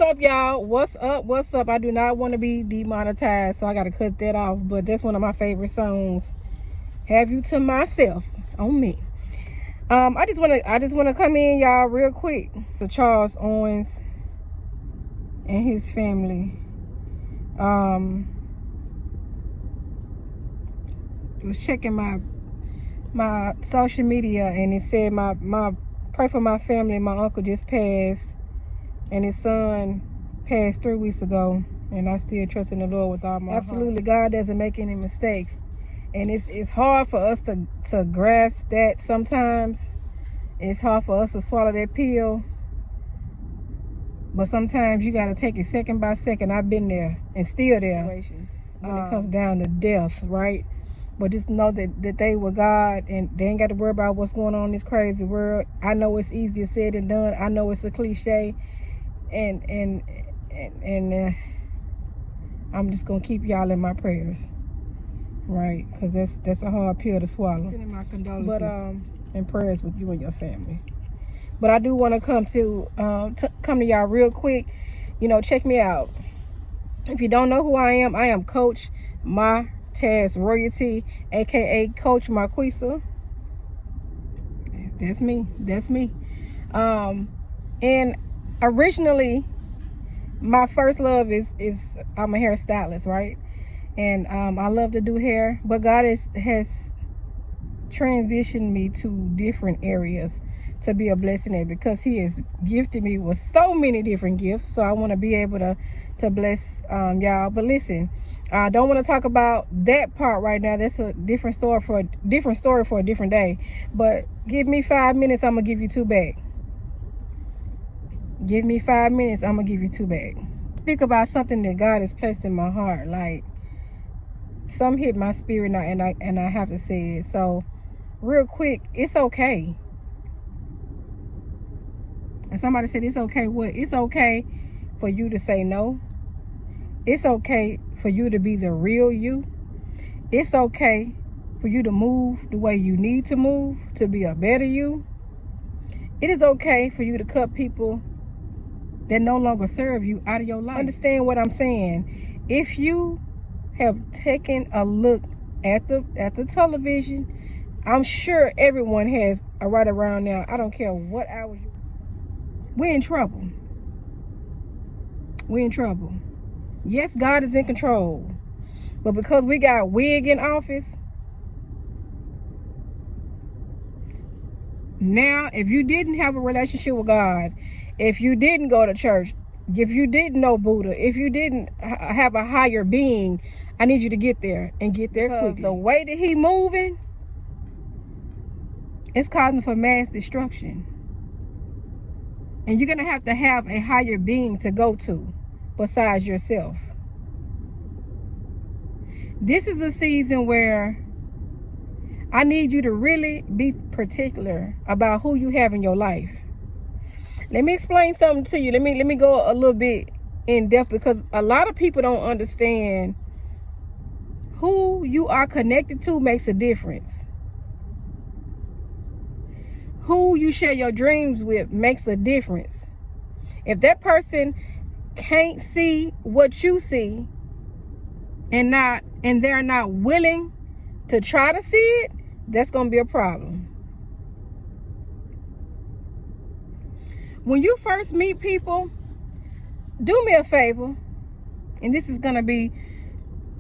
up, y'all? What's up? What's up? I do not want to be demonetized, so I gotta cut that off. But that's one of my favorite songs. Have You to Myself on me. I just wanna come in, y'all, real quick. The Charles Owens and his family. Was checking my social media, and it said my pray for my family. My uncle just passed, and his son passed 3 weeks ago, and I still trust in the Lord with all my heart. Absolutely, God doesn't make any mistakes, and it's hard for us to grasp that sometimes. It's hard for us to swallow that pill, but sometimes you got to take it second by second. I've been there and still there when it comes down to death, right? But just know that they were God, and they ain't got to worry about what's going on in this crazy world. I know it's easier said than done. I know it's a cliche, and I'm just gonna keep y'all in my prayers, right? Because that's a hard pill to swallow. Sending my condolences, and prayers with you and your family. But I do want to come to y'all real quick. You know, check me out. If you don't know who I am Coach Taz Royalty, aka Coach Marquisa. That's me. And originally my first love is I'm a hairstylist, right? And I love to do hair, but God has transitioned me to different areas to be a blessing at, because he has gifted me with so many different gifts. So I want to be able to bless y'all. But listen, I don't want to talk about that part right now. That's a different story for a different day. But give me 5 minutes, I'm gonna give you 2 back. Give me 5 minutes, I'm gonna give you 2 back. Speak about something that God has placed in my heart. Like, some hit my spirit now, and I have to say it. So real quick, it's okay. And somebody said, it's okay what? It's okay for you to say no. It's okay for you to be the real you. It's okay for you to move the way you need to move to be a better you. It is okay for you to cut people that no longer serve you out of your life. Understand what I'm saying? If you have taken a look at the television, I'm sure everyone has right around now. I don't care what hours you. We're in trouble. We're in trouble. Yes, God is in control, but because we got wig in office, now if you didn't have a relationship with God, if you didn't go to church, if you didn't know Buddha, if you didn't have a higher being, I need you to get there, and get there quickly. The way that he moving, it's causing for mass destruction. And you're going to have a higher being to go to besides yourself. This is a season where I need you to really be particular about who you have in your life. Let me explain something to you. Let me go a little bit in depth, because a lot of people don't understand who you are connected to makes a difference. Who you share your dreams with makes a difference. If that person can't see what you see, and they're not willing to try to see it, that's going to be a problem. When you first meet people, do me a favor, and this is going to be,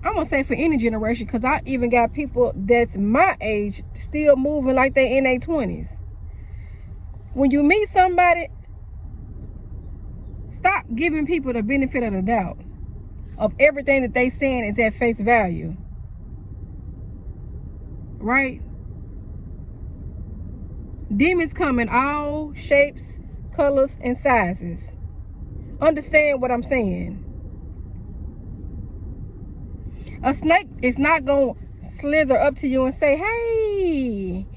I'm going to say for any generation, because I even got people that's my age still moving like they in their 20s. When you meet somebody, stop giving people the benefit of the doubt of everything that they saying is at face value. Right? Demons come in all shapes, colors, and sizes. Understand what I'm saying? A snake is not going to slither up to you and say, hey,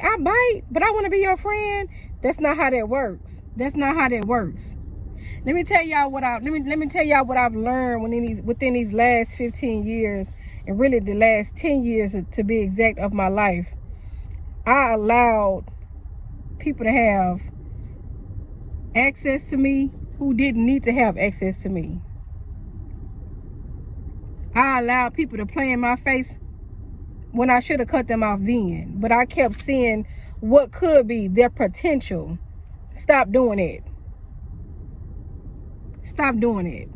I bite, but I want to be your friend. That's not how that works. That's not how that works. Let me tell y'all what I've learned within these last 15 years, and really the last 10 years to be exact of my life. I allowed people to have access to me who didn't need to have access to me. I allowed people to play in my face when I should have cut them off then. But I kept seeing what could be their potential. Stop doing it. Stop doing it.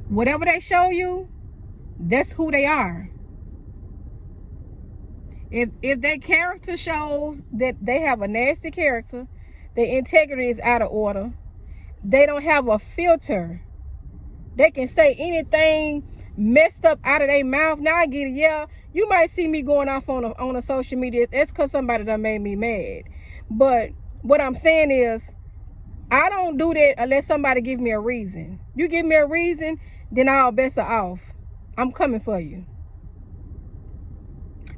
Whatever they show you, that's who they are. If their character shows that they have a nasty character, their integrity is out of order, they don't have a filter, they can say anything messed up out of their mouth. Now I get it. Yeah, you might see me going off on a social media. That's because somebody done made me mad. But what I'm saying is, I don't do that unless somebody give me a reason. You give me a reason, then all bets are off. I'm coming for you.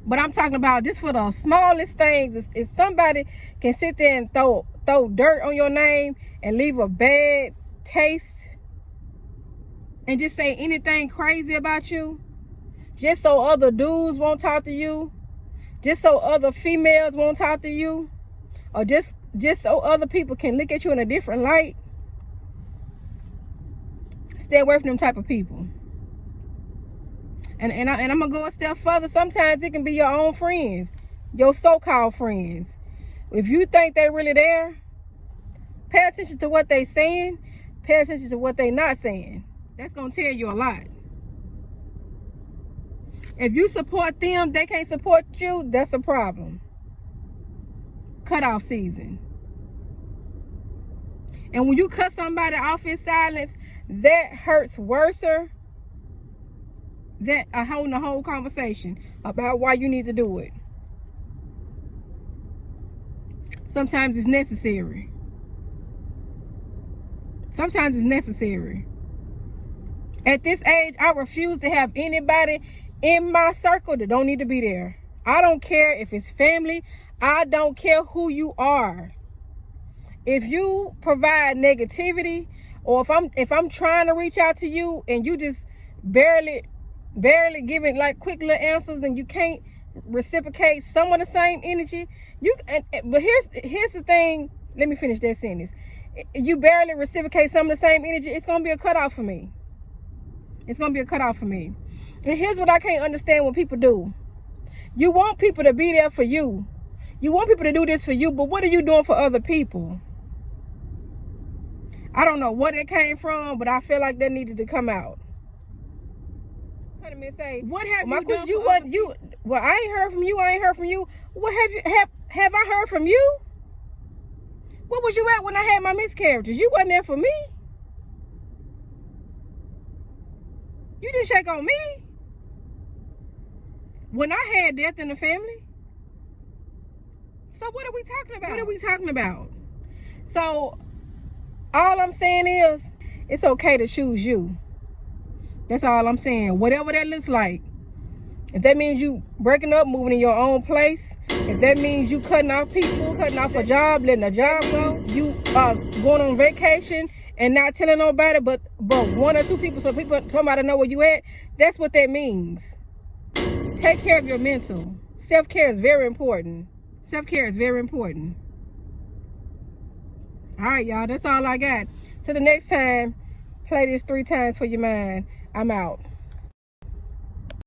But I'm talking about just for the smallest things. If somebody can sit there and throw dirt on your name and leave a bad taste and just say anything crazy about you, just so other dudes won't talk to you, just so other females won't talk to you, or just so other people can look at you in a different light, stay away from them type of people. And I'm going to go a step further. Sometimes it can be your own friends, your so-called friends. If you think they're really there, pay attention to what they're saying. Pay attention to what they're not saying. That's going to tell you a lot. If you support them, they can't support you, that's a problem. Cutoff season. And when you cut somebody off in silence, that hurts worser than holding a whole conversation about why you need to do it. Sometimes it's necessary. Sometimes it's necessary. At this age, I refuse to have anybody in my circle that don't need to be there. I don't care if it's family. I don't care who you are. If you provide negativity, or if I'm trying to reach out to you and you just barely giving like quick little answers and you can't reciprocate some of the same energy, but here's the thing. Let me finish that sentence. You barely reciprocate some of the same energy, it's gonna be a cutoff for me. It's gonna be a cutoff for me. And here's what I can't understand what people do. You want people to be there for you. You want people to do this for you, but what are you doing for other people? I don't know where it came from, but I feel like that needed to come out. Come to me and say, what have you done for other people? Well, I ain't heard from you. I ain't heard from you. What have I heard from you? Where was you at when I had my miscarriages? You wasn't there for me. You didn't check on me when I had death in the family. So what are we talking about? What are we talking about? So all I'm saying is, it's okay to choose you. That's all I'm saying. Whatever that looks like. If that means you breaking up, moving in your own place, if that means you cutting off people, cutting off a job, letting a job go, you going on vacation and not telling nobody but one or two people, so somebody know where you at, that's what that means. Take care of your mental. Self-care is very important. Self-care is very important. All right, y'all, that's all I got. Till the next time, play this 3 times for your mind. I'm out.